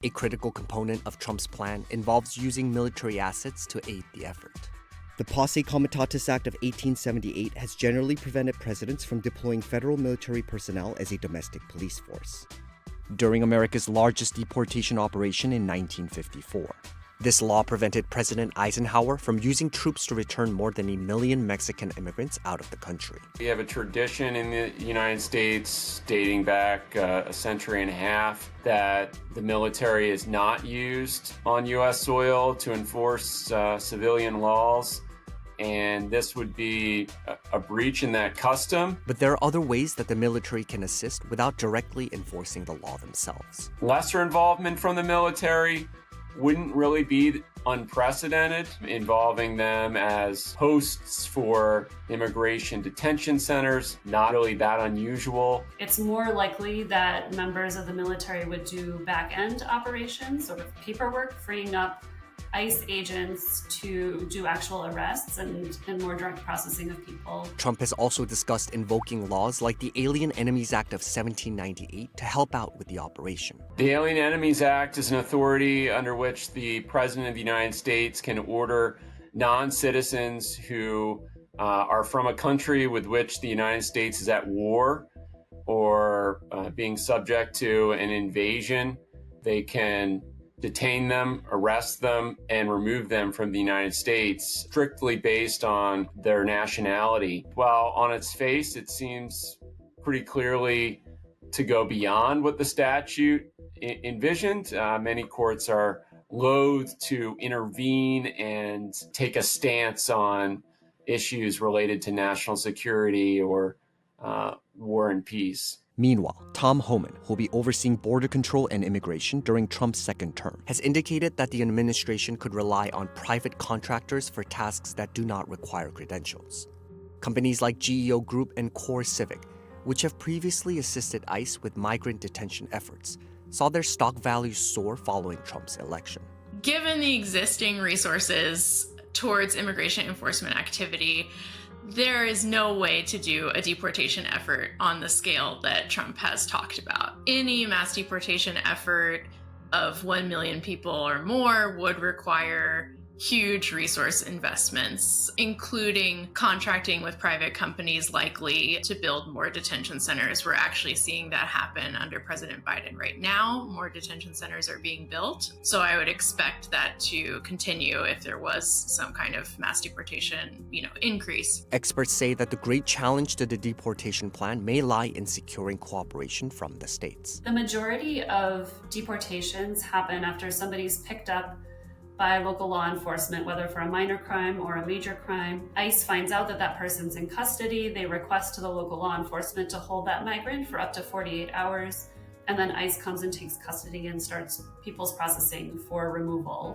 A critical component of Trump's plan involves using military assets to aid the effort. The Posse Comitatus Act of 1878 has generally prevented presidents from deploying federal military personnel as a domestic police force. During America's largest deportation operation in 1954, this law prevented President Eisenhower from using troops to return more than 1 million Mexican immigrants out of the country. We have a tradition in the United States dating back a century and a half that the military is not used on U.S. soil to enforce civilian laws. And this would be a breach in that custom. But there are other ways that the military can assist without directly enforcing the law themselves. Lesser involvement from the military wouldn't really be unprecedented, involving them as hosts for immigration detention centers, not really that unusual. It's more likely that members of the military would do back-end operations, sort of paperwork, freeing up ICE agents to do actual arrests and more direct processing of people. Trump has also discussed invoking laws like the Alien Enemies Act of 1798 to help out with the operation. The Alien Enemies Act is an authority under which the President of the United States can order non-citizens who are from a country with which the United States is at war or being subject to an invasion. They can detain them, arrest them, and remove them from the United States strictly based on their nationality. While on its face, it seems pretty clearly to go beyond what the statute envisioned. Many courts are loath to intervene and take a stance on issues related to national security or war and peace. Meanwhile, Tom Homan, who will be overseeing border control and immigration during Trump's second term, has indicated that the administration could rely on private contractors for tasks that do not require credentials. Companies like GEO Group and Core Civic, which have previously assisted ICE with migrant detention efforts, saw their stock values soar following Trump's election. Given the existing resources towards immigration enforcement activity, there is no way to do a deportation effort on the scale that Trump has talked about. Any mass deportation effort of 1 million people or more would require huge resource investments, including contracting with private companies likely to build more detention centers. We're actually seeing that happen under President Biden right now. More detention centers are being built. So I would expect that to continue if there was some kind of mass deportation, increase. Experts say that the great challenge to the deportation plan may lie in securing cooperation from the states. The majority of deportations happen after somebody's picked up by local law enforcement, whether for a minor crime or a major crime. ICE finds out that that person's in custody. They request to the local law enforcement to hold that migrant for up to 48 hours. And then ICE comes and takes custody and starts people's processing for removal.